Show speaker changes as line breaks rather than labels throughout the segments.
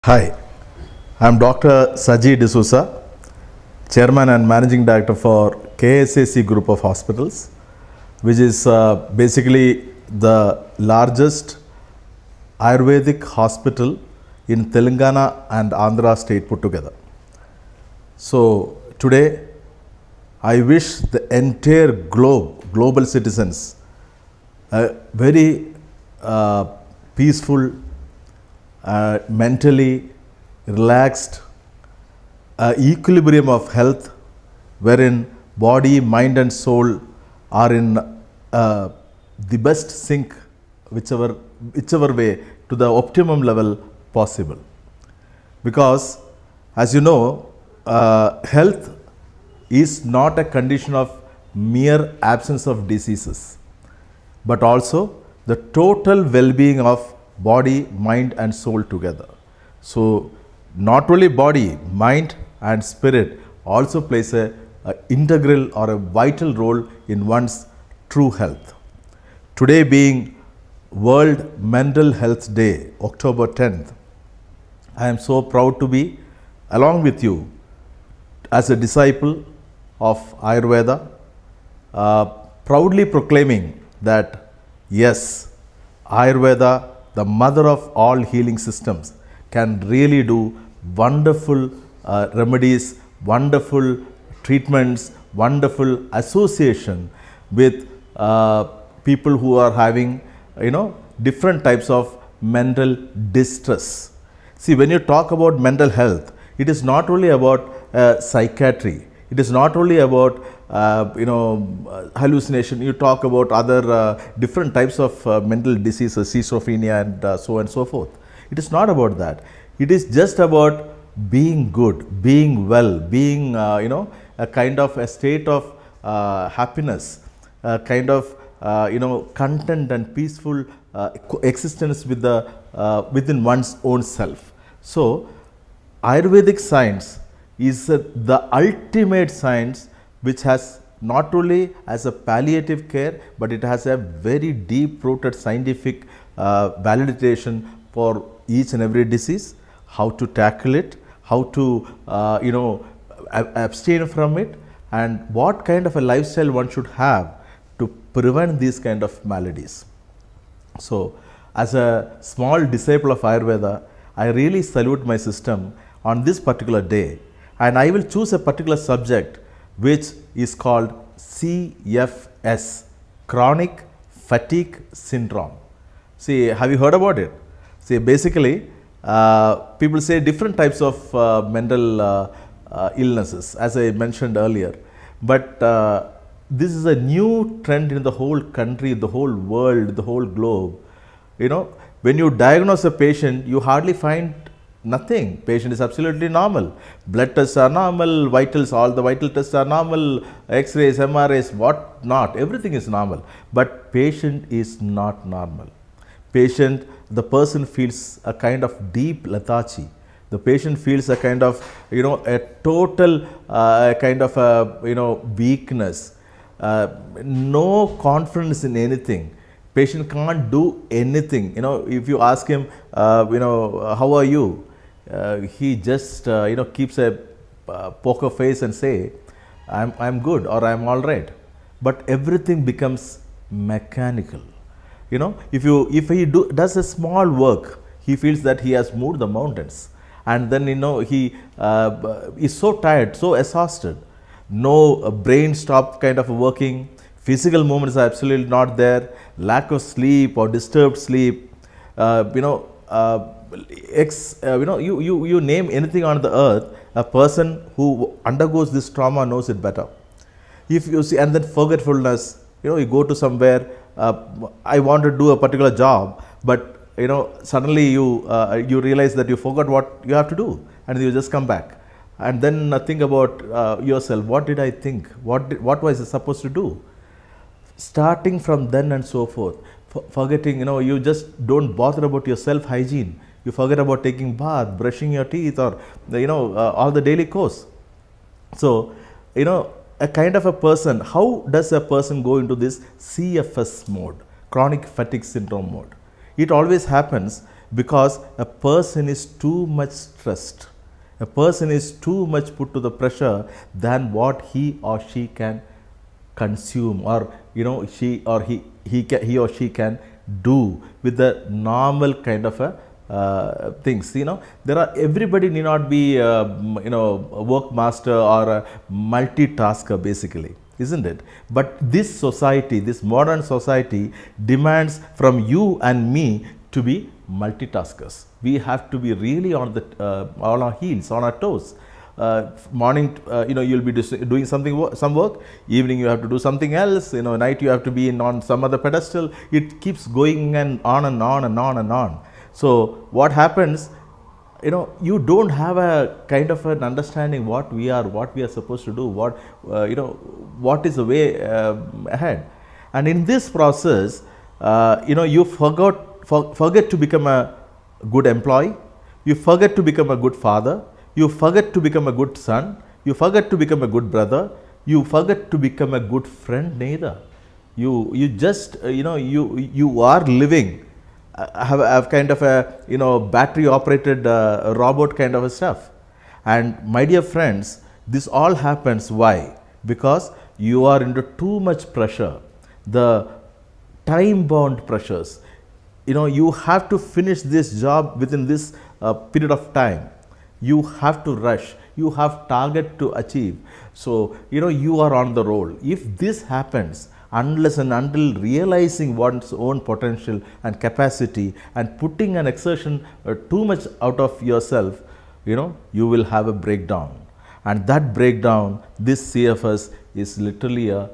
Hi, I'm Dr. Saji D'Souza, Chairman and Managing Director for KSAC Group of Hospitals, which is basically the largest Ayurvedic hospital in Telangana and Andhra state put together. So today, I wish the entire global citizens, a very peaceful, mentally relaxed equilibrium of health, wherein body, mind, and soul are in the best sync, whichever way to the optimum level possible. Because, as you know, health is not a condition of mere absence of diseases, but also the total well-being of body, mind, and soul together. So, not only body, mind, and spirit also plays a integral or a vital role in one's true health. Today being World Mental Health Day, October 10th, I am so proud to be along with you as a disciple of Ayurveda, proudly proclaiming that yes, Ayurveda, the mother of all healing systems, can really do wonderful remedies, wonderful treatments, wonderful association with people who are having, different types of mental distress. See, when you talk about mental health, it is not only about psychiatry. It is not only about hallucination. You talk about other different types of mental diseases, schizophrenia, and so on and so forth. It is not about that. It is just about being good, being well, being a kind of a state of happiness, a kind of content and peaceful existence with within one's own self. So, Ayurvedic science is the ultimate science, which has not only as a palliative care, but it has a very deep rooted scientific validation for each and every disease, how to tackle it, how to abstain from it, and what kind of a lifestyle one should have to prevent these kind of maladies. So, as a small disciple of Ayurveda, I really salute my system on this particular day, and I will choose a particular subject which is called CFS, chronic fatigue syndrome. See, have you heard about it? See, basically, people say different types of mental illnesses, as I mentioned earlier, but this is a new trend in the whole country, the whole world, the whole globe. When you diagnose a patient, you hardly find nothing. Patient is absolutely normal. Blood tests are normal, vitals, all the vital tests are normal, X-rays, MRIs, what not, everything is normal. But patient is not normal. Patient, the person feels a kind of deep lethargy. The patient feels a kind of, a total kind of, weakness, no confidence in anything. Patient can't do anything. If you ask him, how are you? He just keeps a poker face and say, I'm good or I'm all right. But everything becomes mechanical. If he does a small work, he feels that he has moved the mountains, and then he is so tired, so exhausted. No brain stop kind of working. Physical movements are absolutely not there. Lack of sleep or disturbed sleep. You name anything on the earth, a person who undergoes this trauma knows it better. If you see, and then forgetfulness, you go to somewhere, I want to do a particular job, but suddenly you realize that you forgot what you have to do, and you just come back, and then think about yourself. What did I think? What was I supposed to do? Starting from then and so forth, forgetting, you just don't bother about your self hygiene. You forget about taking bath, brushing your teeth, or all the daily course. So, a kind of a person, how does a person go into this CFS mode, chronic fatigue syndrome mode? It always happens because a person is too much stressed. A person is too much put to the pressure than what he or she can consume, or he or she can do with the normal kind of a things. There are, everybody need not be a work master or a multitasker basically, isn't it? But this society, this modern society, demands from you and me to be multitaskers. We have to be really on our heels, on our toes. Morning, you'll be doing some work. Evening, you have to do something else. Night, you have to be on some other pedestal. It keeps going and on and on and on and on. So what happens? You don't have a kind of an understanding what we are supposed to do, what is the way ahead. And in this process, you forget to become a good employee, you forget to become a good father, you forget to become a good son, you forget to become a good brother, you forget to become a good friend neither. You just, you are living, have kind of a, battery operated robot kind of a stuff. And my dear friends, this all happens why? Because you are under too much pressure, the time bound pressures. You have to finish this job within this period of time. You have to rush, you have target to achieve. So, you are on the roll. If this happens, unless and until realizing one's own potential and capacity and putting an exertion too much out of yourself, you will have a breakdown. And that breakdown, this CFS is literally a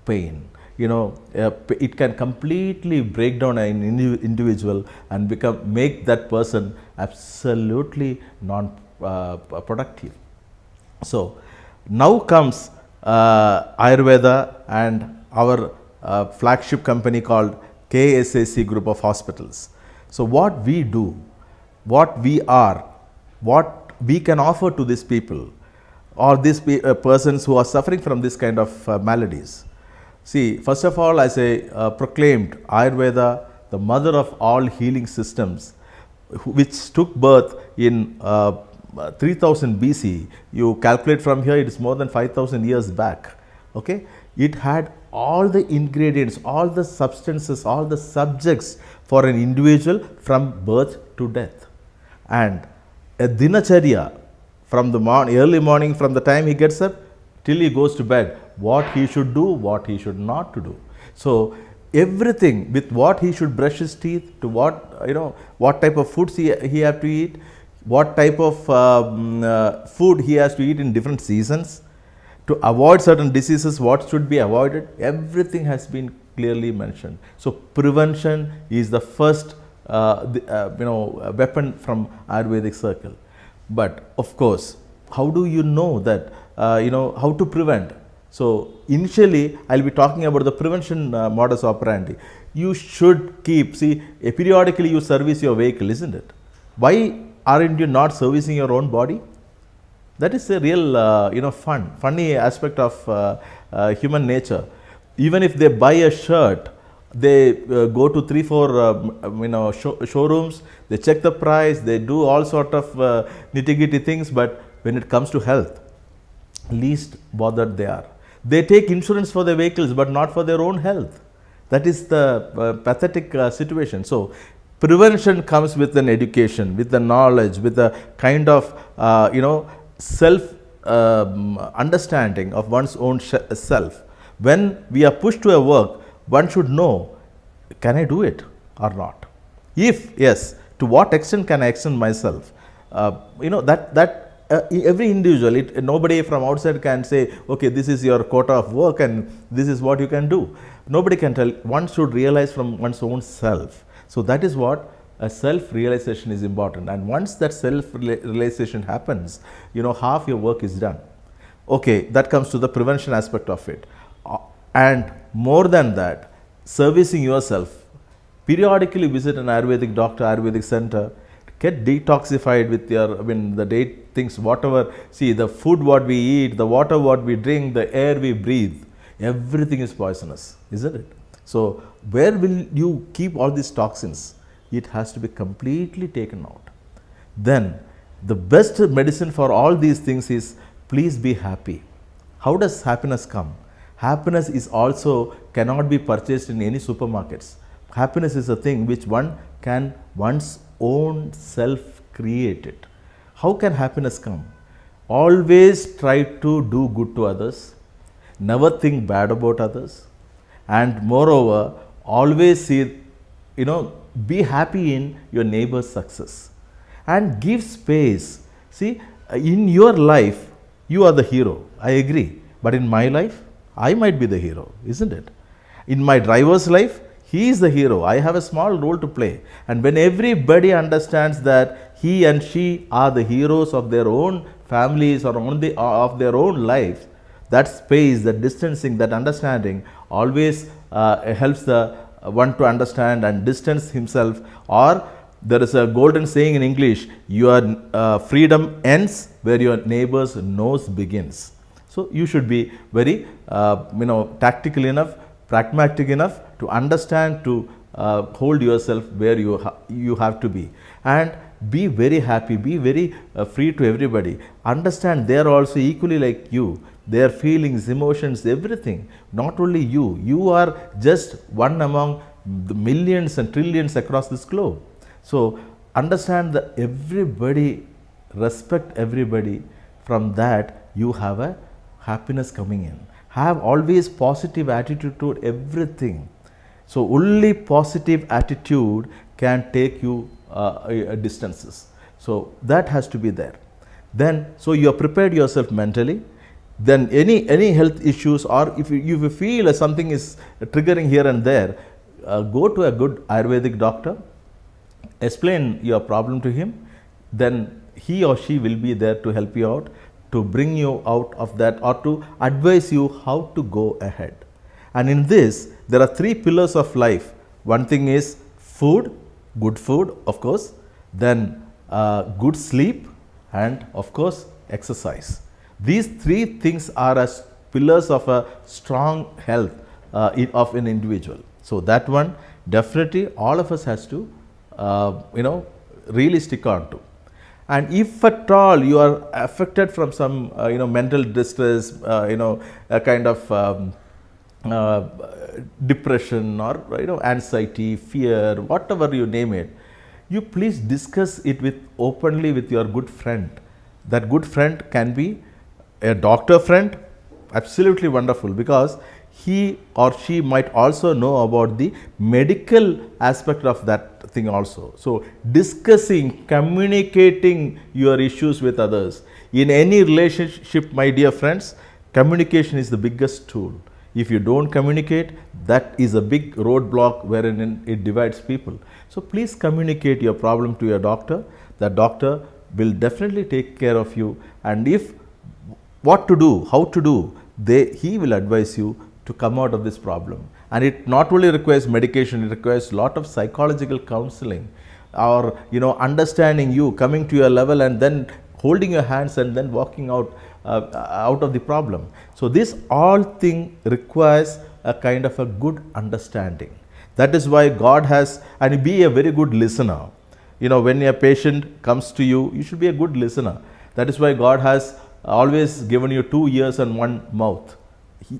pain. It can completely break down an individual and make that person absolutely non-productive. So now comes Ayurveda and our flagship company called KSAC Group of Hospitals. So what we do, what we are, what we can offer to these people, or these persons who are suffering from this kind of maladies. See, first of all, as I proclaimed, Ayurveda, the mother of all healing systems, which took birth in 3000 BC. You calculate from here, it is more than 5000 years back. Okay, it had all the ingredients, all the substances, all the subjects for an individual from birth to death. And a dinacharya, from the early morning, from the time he gets up till he goes to bed, what he should do, what he should not to do. So everything, with what he should brush his teeth, to what type of foods he have to eat, what type of food he has to eat in different seasons, to avoid certain diseases, what should be avoided, everything has been clearly mentioned. So prevention is the first weapon from Ayurvedic circle. But of course, how do you know that, how to prevent? So initially, I will be talking about the prevention modus operandi. You should keep, periodically you service your vehicle, isn't it? Why aren't you not servicing your own body? That is a real, funny aspect of human nature. Even if they buy a shirt, they go to 3-4 showrooms, they check the price, they do all sort of nitty-gritty things, but when it comes to health, least bothered they are. They take insurance for their vehicles, but not for their own health. That is the pathetic situation. So prevention comes with an education, with the knowledge, with a kind of, self understanding of one's own self. When we are pushed to a work, one should know, can I do it or not? If yes, to what extent can I extend myself? Every individual, nobody from outside can say, okay, this is your quota of work and this is what you can do. Nobody can tell. One should realize from one's own self. So that is what a self-realization is important. And once that self-realization happens, half your work is done. Okay, that comes to the prevention aspect of it. And more than that, servicing yourself. Periodically visit an Ayurvedic doctor, Ayurvedic center, get detoxified with the day things, whatever. See, the food what we eat, the water what we drink, the air we breathe, everything is poisonous, isn't it? So where will you keep all these toxins? it has to be completely taken out. Then the best medicine for all these things is please be happy. How does happiness come? Happiness is also cannot be purchased in any supermarkets. Happiness is a thing which one can one's own self create it. How can happiness come? Always try to do good to others, never think bad about others, and moreover, always see, be happy in your neighbor's success and give space. See, in your life, you are the hero, I agree, but in my life, I might be the hero, isn't it? In my driver's life, he is the hero. I have a small role to play. And when everybody understands that he and she are the heroes of their own families or of their own lives, that space, that distancing, that understanding always helps the one to understand and distance himself. Or there is a golden saying in English, your freedom ends where your neighbor's nose begins. So you should be very tactical enough, pragmatic enough to understand, to hold yourself where you have to be, and be very happy, be very free to everybody. Understand they are also equally like you, their feelings, emotions, everything. Not only you are just one among the millions and trillions across this globe. So understand that everybody, respect everybody. From that you have a happiness coming in. Have always positive attitude toward everything. So only positive attitude can take you distances. So that has to be there. Then, so you are prepared yourself mentally. Then any health issues, or if you feel something is triggering here and there, go to a good Ayurvedic doctor, explain your problem to him. Then he or she will be there to help you out, to bring you out of that, or to advise you how to go ahead. And in this, there are three pillars of life. One thing is food, good food, of course, then good sleep, and of course exercise. These three things are as pillars of a strong health of an individual. So that one definitely all of us has to really stick on to. And if at all you are affected from some mental distress, a kind of depression or anxiety, fear, whatever you name it, you please discuss it openly with your good friend. That good friend can be a doctor friend, absolutely wonderful, because he or she might also know about the medical aspect of that thing also. So discussing, communicating your issues with others. In any relationship, my dear friends, communication is the biggest tool. If you don't communicate, that is a big roadblock wherein it divides people. So please communicate your problem to your doctor. The doctor will definitely take care of you, and if what to do, how to do, he will advise you to come out of this problem. And it not only requires medication, it requires a lot of psychological counseling, or understanding you, coming to your level, and then holding your hands and then walking out of the problem. So this all thing requires a kind of a good understanding. That is why God has, and be a very good listener. When a patient comes to you, you should be a good listener. That is why God has always given you 2 ears and 1 mouth.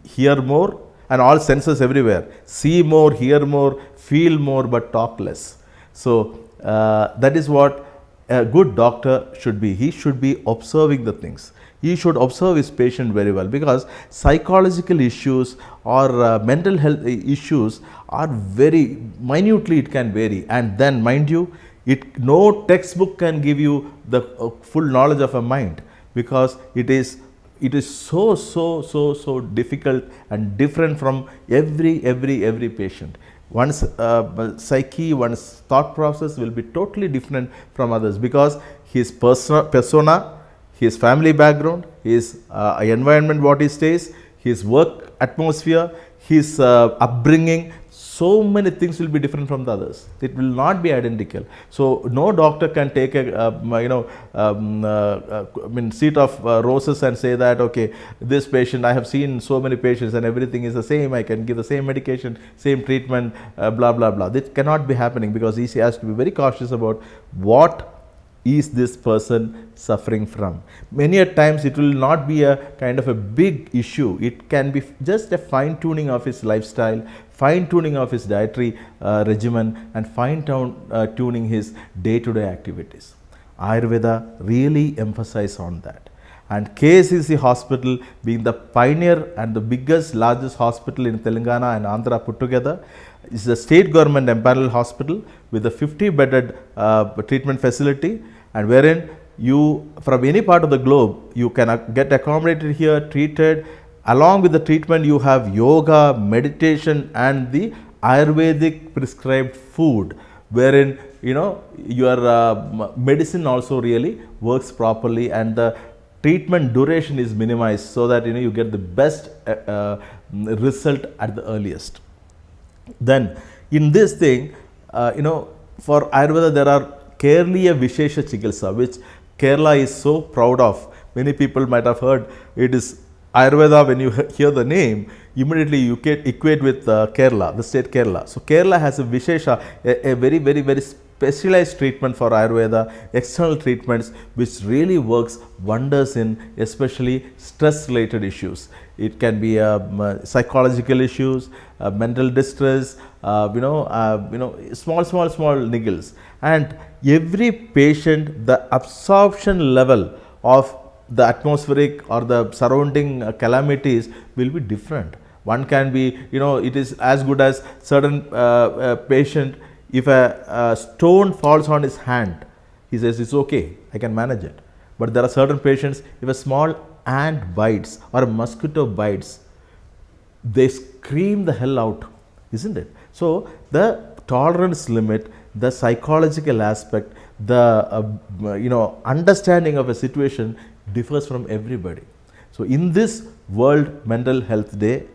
Hear more, and all senses everywhere. See more, hear more, feel more, but talk less. So that is what a good doctor should be. He should be observing the things. He should observe his patient very well, because psychological issues or mental health issues are very minutely, it can vary. And then mind you, no textbook can give you the full knowledge of a mind, because it is so difficult and different from every patient. One's psyche, one's thought process will be totally different from others, because his persona, his family background, his environment, what he stays, his work atmosphere, his upbringing, so many things will be different from the others. It will not be identical. So no doctor can take a seat of roses and say that, okay, this patient, I have seen so many patients and everything is the same, I can give the same medication, same treatment, blah blah blah. This cannot be happening, because he has to be very cautious about what is this person suffering from. Many a times it will not be a kind of a big issue. It can be just a fine tuning of his lifestyle, fine tuning of his dietary regimen, and fine tuning his day-to-day activities. Ayurveda really emphasize on that. And KCC Hospital, being the pioneer and the biggest, largest hospital in Telangana and Andhra put together, is a state government empaneled hospital with a 50-bedded treatment facility, and wherein you, from any part of the globe, you can get accommodated here, treated. Along with the treatment, you have yoga, meditation, and the Ayurvedic prescribed food, wherein your medicine also really works properly, and the treatment duration is minimized, so that you get the best result at the earliest. Then in this thing, for Ayurveda there are Keraliya Vishesha Chikitsa, which Kerala is so proud of. Many people might have heard it is Ayurveda. When you hear the name, immediately you can equate with Kerala, the state Kerala. So Kerala has a Vishesha, a very, very, very specialized treatment for Ayurveda, external treatments, which really works wonders in especially stress related issues. It can be psychological issues, mental distress, small niggles. And every patient, the absorption level of the atmospheric or the surrounding calamities will be different. One can be, it is as good as certain patient, if a stone falls on his hand, he says it's okay, I can manage it. But there are certain patients, if a small ant bites or a mosquito bites, they scream the hell out, isn't it? So the tolerance limit, the psychological aspect, the understanding of a situation differs from everybody. So in this World Mental Health Day,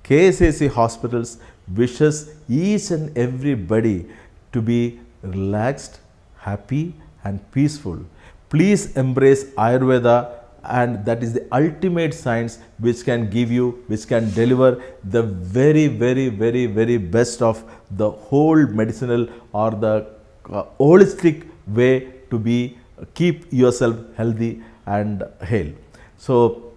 KSAC Hospitals wishes each and everybody to be relaxed, happy and peaceful. Please embrace Ayurveda, and that is the ultimate science which can give you, which can deliver the very, very, very, very best of the whole medicinal or the holistic way to keep yourself healthy and hale. So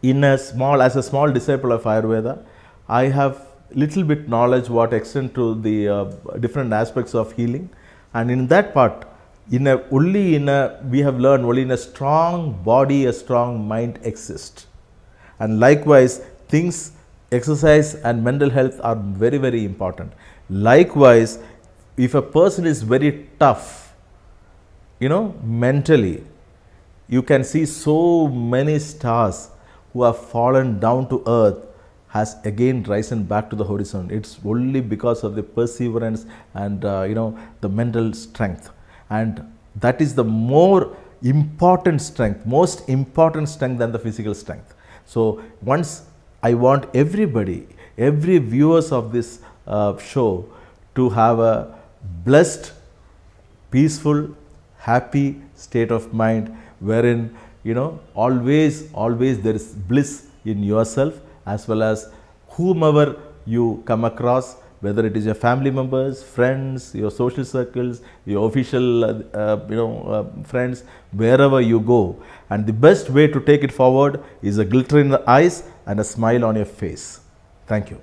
as a small disciple of Ayurveda, I have little bit knowledge what extent to the different aspects of healing, and in that part, we have learned only in a strong body, a strong mind exists. And likewise, exercise and mental health are very, very important. Likewise, if a person is very tough, mentally, you can see so many stars who have fallen down to earth has again risen back to the horizon. It's only because of the perseverance and the mental strength, and that is the most important strength than the physical strength. So once I want every viewers of this show to have a blessed, peaceful, happy state of mind, wherein always there is bliss in yourself as well as whomever you come across, whether it is your family members, friends, your social circles, your official friends, wherever you go. And the best way to take it forward is a glitter in the eyes and a smile on your face. Thank you.